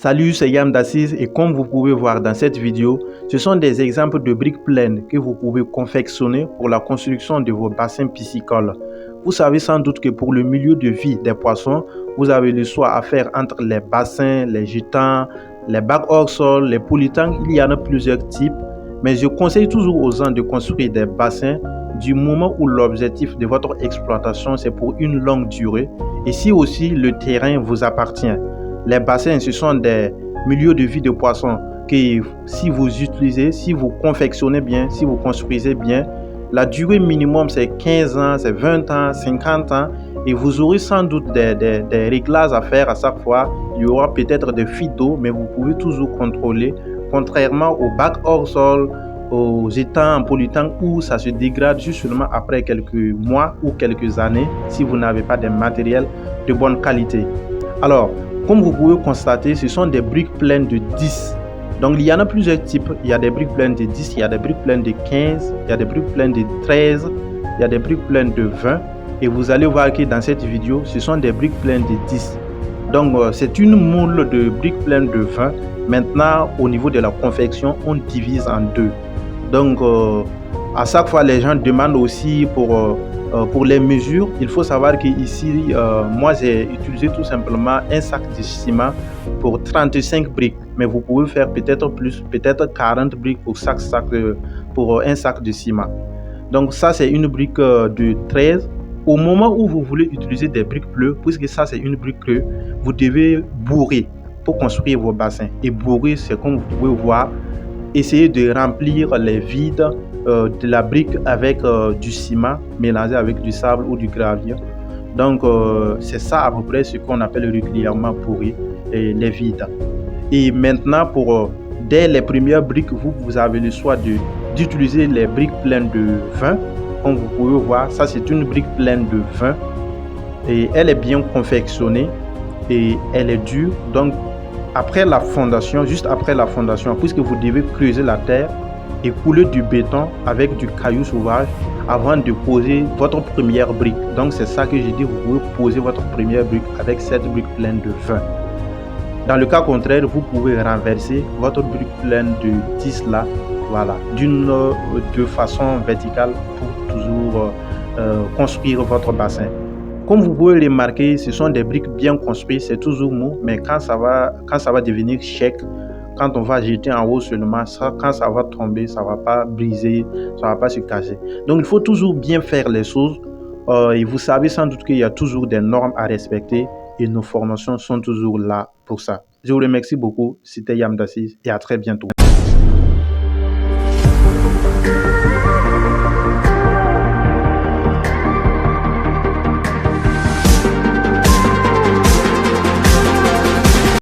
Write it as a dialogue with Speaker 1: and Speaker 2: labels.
Speaker 1: Salut, c'est Yam d'Assise et comme vous pouvez voir dans cette vidéo, ce sont des exemples de briques pleines que vous pouvez confectionner pour la construction de vos bassins piscicoles. Vous savez sans doute que pour le milieu de vie des poissons, vous avez le choix à faire entre les bassins, les jetons, les bacs hors sol, les polytanks, il y en a plusieurs types. Mais je conseille toujours aux gens de construire des bassins du moment où l'objectif de votre exploitation c'est pour une longue durée et si aussi le terrain vous appartient. Les bassins, ce sont des milieux de vie de poissons que si vous utilisez, si vous confectionnez bien, si vous construisez bien, la durée minimum c'est 15 ans, c'est 20 ans, 50 ans et vous aurez sans doute des réglages à faire à chaque fois. Il y aura peut-être des fuites d'eau, mais vous pouvez toujours contrôler, contrairement aux bacs hors sol, aux étangs en polytank où ça se dégrade juste seulement après quelques mois ou quelques années si vous n'avez pas de matériel de bonne qualité. Alors, comme vous pouvez constater, ce sont des briques pleines de 10. Donc, il y en a plusieurs types. Il y a des briques pleines de 10, il y a des briques pleines de 15, il y a des briques pleines de 13, il y a des briques pleines de 20. Et vous allez voir que dans cette vidéo, ce sont des briques pleines de 10. Donc, c'est une moule de briques pleines de 20. Maintenant, au niveau de la confection, on divise en deux. Donc, à chaque fois, les gens demandent aussi pour les mesures. Il faut savoir qu'ici, moi, j'ai utilisé tout simplement un sac de ciment pour 35 briques. Mais vous pouvez faire peut-être plus, peut-être 40 briques pour un sac de ciment. Donc, ça, c'est une brique de 13. Au moment où vous voulez utiliser des briques bleues, puisque ça, c'est une brique bleue, vous devez bourrer pour construire vos bassins. Et bourrer, c'est comme vous pouvez voir, essayer de remplir les vides de la brique avec du ciment mélangé avec du sable ou du gravier. Donc, c'est ça à peu près ce qu'on appelle régulièrement bourrer les vides. Et maintenant, dès les premières briques, vous avez le choix d'utiliser les briques pleines de 20. Comme vous pouvez voir, ça c'est une brique pleine de 20. Et elle est bien confectionnée et elle est dure. Donc, après la fondation, juste après la fondation, puisque vous devez creuser la terre et couler du béton avec du caillou sauvage avant de poser votre première brique. Donc c'est ça que j'ai dit, vous pouvez poser votre première brique avec cette brique pleine de 20. Dans le cas contraire, vous pouvez renverser votre brique pleine de 10 là, voilà, de façon verticale pour toujours construire votre bassin. Comme vous pouvez le remarquer, ce sont des briques bien construites, c'est toujours mou, mais quand ça va devenir sec, quand on va jeter en haut seulement, quand ça va tomber, ça ne va pas briser, ça ne va pas se casser. Donc il faut toujours bien faire les choses et vous savez sans doute qu'il y a toujours des normes à respecter et nos formations sont toujours là pour ça. Je vous remercie beaucoup, c'était Yam d'Assise et à très bientôt.